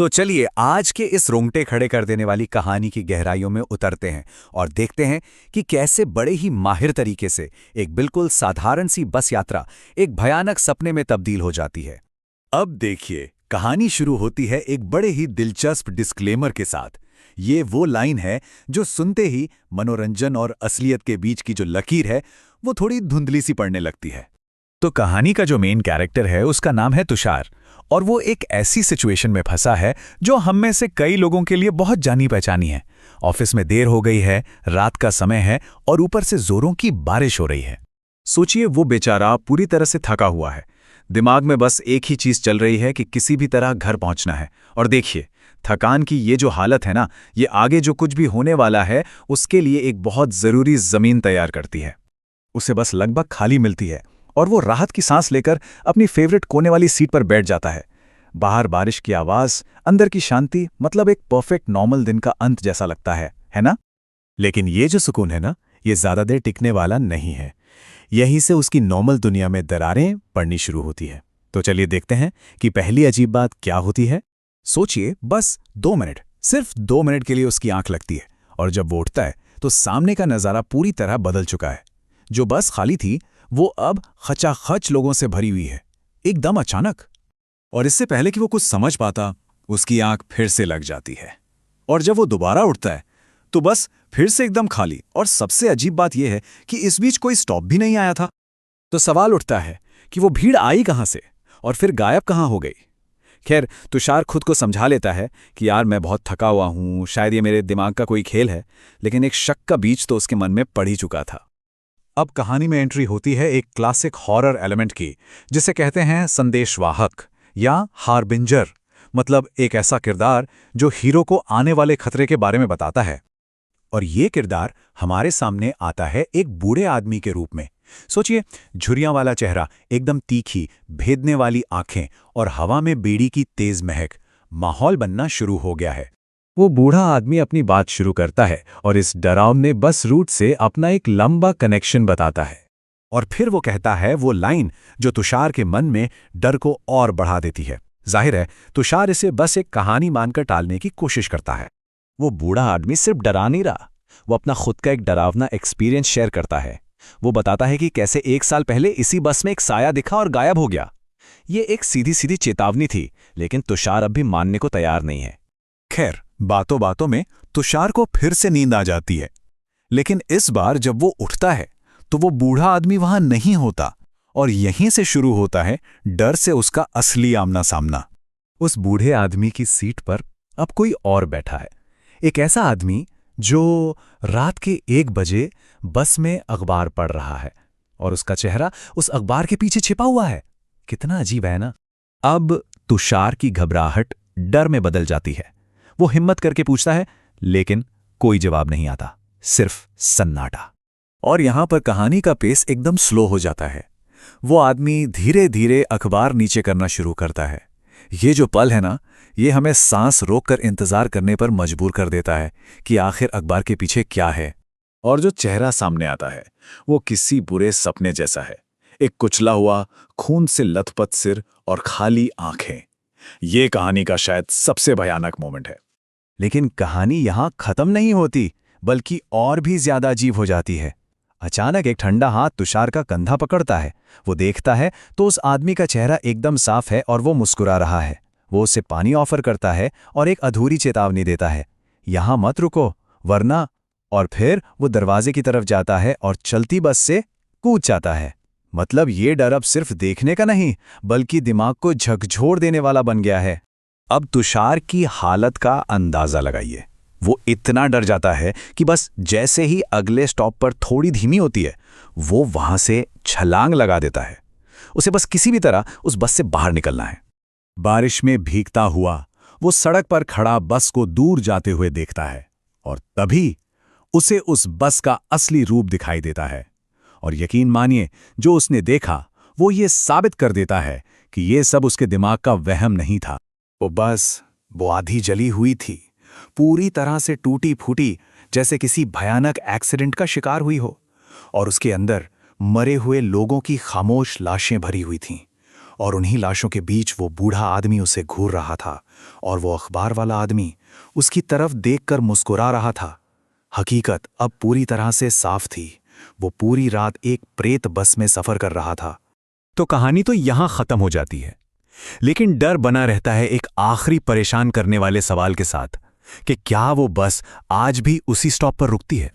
तो चलिए आज के इस रोंगटे खड़े कर देने वाली कहानी की गहराइयों में उतरते हैं और देखते हैं कि कैसे बड़े ही माहिर तरीके से एक बिल्कुल साधारण सी बस यात्रा एक भयानक सपने में तब्दील हो जाती है। अब देखिए, कहानी शुरू होती है एक बड़े ही दिलचस्प डिस्क्लेमर के साथ। ये वो लाइन है जो सुनते ही मनोरंजन और असलियत के बीच की जो लकीर है वो थोड़ी धुंधली सी पड़ने लगती है। तो कहानी का जो मेन कैरेक्टर है उसका नाम है तुषार, और वो एक ऐसी सिचुएशन में फंसा है जो हम में से कई लोगों के लिए बहुत जानी पहचानी है। ऑफिस में देर हो गई है, रात का समय है और ऊपर से जोरों की बारिश हो रही है। सोचिए, वो बेचारा पूरी तरह से थका हुआ है। दिमाग में बस एक ही चीज चल रही है कि किसी भी तरह घर पहुंचना है। और देखिए, थकान की ये जो हालत है ना, ये आगे जो कुछ भी होने वाला है उसके लिए एक बहुत जरूरी जमीन तैयार करती है। उसे बस लगभग खाली मिलती है और वो राहत की सांस लेकर अपनी फेवरेट कोने वाली सीट पर बैठ जाता है। बाहर बारिश की आवाज, अंदर की शांति, मतलब एक परफेक्ट नॉर्मल दिन का अंत जैसा लगता है ना? लेकिन ये जो सुकून है ना, ये ज्यादा देर टिकने वाला नहीं है। यहीं से उसकी नॉर्मल दुनिया में दरारें पड़नी शुरू होती है। तो चलिए देखते हैं कि पहली अजीब बात क्या होती है। सोचिए, बस 2 मिनट, सिर्फ 2 मिनट के लिए उसकी आंख लगती है और जब वो उठता है तो सामने का नजारा पूरी तरह बदल चुका है। जो बस खाली थी वो अब खचाखच लोगों से भरी हुई है, एकदम अचानक। और इससे पहले कि वो कुछ समझ पाता, उसकी आंख फिर से लग जाती है। और जब वो दोबारा उठता है तो बस फिर से एकदम खाली। और सबसे अजीब बात यह है कि इस बीच कोई स्टॉप भी नहीं आया था। तो सवाल उठता है कि वो भीड़ आई कहां से और फिर गायब कहां हो गई। खैर, तुषार खुद को समझा लेता है कि यार मैं बहुत थका हुआ हूं, शायद ये मेरे दिमाग का कोई खेल है। लेकिन एक शक का बीज तो उसके मन में पड़ ही चुका था। अब कहानी में एंट्री होती है एक क्लासिक हॉरर एलिमेंट की, जिसे कहते हैं संदेशवाहक या हार्बिंजर। मतलब एक ऐसा किरदार जो हीरो को आने वाले खतरे के बारे में बताता है। और ये किरदार हमारे सामने आता है एक बूढ़े आदमी के रूप में। सोचिए, झुर्रियां वाला चेहरा, एकदम तीखी भेदने वाली आंखें और हवा में बीड़ी की तेज महक। माहौल बनना शुरू हो गया है। वो बूढ़ा आदमी अपनी बात शुरू करता है और इस डरावने बस रूट से अपना एक लंबा कनेक्शन बताता है। और फिर वो कहता है वो लाइन जो तुषार के मन में डर को और बढ़ा देती है। जाहिर है, तुषार इसे बस एक कहानी मानकर टालने की कोशिश करता है। वो बूढ़ा आदमी सिर्फ डरा नहीं रहा, वो अपना खुद का एक डरावना एक्सपीरियंस शेयर करता है। वो बताता है कि कैसे 1 साल पहले इसी बस में एक साया दिखा और गायब हो गया। ये एक सीधी सीधी चेतावनी थी, लेकिन तुषार अब भी मानने को तैयार नहीं है। खैर, बातों बातों में तुषार को फिर से नींद आ जाती है। लेकिन इस बार जब वो उठता है तो वो बूढ़ा आदमी वहां नहीं होता। और यहीं से शुरू होता है डर से उसका असली आमना सामना। उस बूढ़े आदमी की सीट पर अब कोई और बैठा है। एक ऐसा आदमी जो रात के 1 बजे बस में अखबार पढ़ रहा है और उसका चेहरा उस अखबार के पीछे छिपा हुआ है। कितना अजीब है ना? अब तुषार की घबराहट डर में बदल जाती है। वो हिम्मत करके पूछता है, लेकिन कोई जवाब नहीं आता, सिर्फ सन्नाटा। और यहां पर कहानी का पेस एकदम स्लो हो जाता है। वो आदमी धीरे धीरे अखबार नीचे करना शुरू करता है। ये जो पल है ना, ये हमें सांस रोककर इंतजार करने पर मजबूर कर देता है कि आखिर अखबार के पीछे क्या है। और जो चेहरा सामने आता है वो किसी बुरे सपने जैसा है। एक कुचला हुआ, खून से लथपथ सिर और खाली आंखें। ये कहानी का शायद सबसे भयानक मोमेंट है। लेकिन कहानी यहां खत्म नहीं होती, बल्कि और भी ज्यादा अजीब हो जाती है। अचानक एक ठंडा हाथ तुषार का कंधा पकड़ता है। वो देखता है तो उस आदमी का चेहरा एकदम साफ है और वो मुस्कुरा रहा है। वो उसे पानी ऑफर करता है और एक अधूरी चेतावनी देता है, यहां मत रुको वरना। और फिर वो दरवाजे की तरफ जाता है और चलती बस से कूद जाता है। मतलब ये डर अब सिर्फ देखने का नहीं, बल्कि दिमाग को झकझोर देने वाला बन गया है। अब तुषार की हालत का अंदाजा लगाइए। वो इतना डर जाता है कि बस जैसे ही अगले स्टॉप पर थोड़ी धीमी होती है, वो वहां से छलांग लगा देता है। उसे बस किसी भी तरह उस बस से बाहर निकलना है। बारिश में भीगता हुआ वो सड़क पर खड़ा बस को दूर जाते हुए देखता है और तभी उसे उस बस का असली रूप दिखाई देता है। और यकीन मानिए, जो उसने देखा वो ये साबित कर देता है कि ये सब उसके दिमाग का वहम नहीं था। वो आधी जली हुई थी, पूरी तरह से टूटी फूटी, जैसे किसी भयानक एक्सीडेंट का शिकार हुई हो। और उसके अंदर मरे हुए लोगों की खामोश लाशें भरी हुई थीं। और उन्हीं लाशों के बीच वो बूढ़ा आदमी उसे घूर रहा था, और वो अखबार वाला आदमी उसकी तरफ देखकर मुस्कुरा रहा था। हकीकत अब पूरी तरह से साफ थी। वो पूरी रात एक प्रेत बस में सफर कर रहा था। तो कहानी तो यहां खत्म हो जाती है, लेकिन डर बना रहता है एक आखिरी परेशान करने वाले सवाल के साथ कि क्या वो बस आज भी उसी स्टॉप पर रुकती है।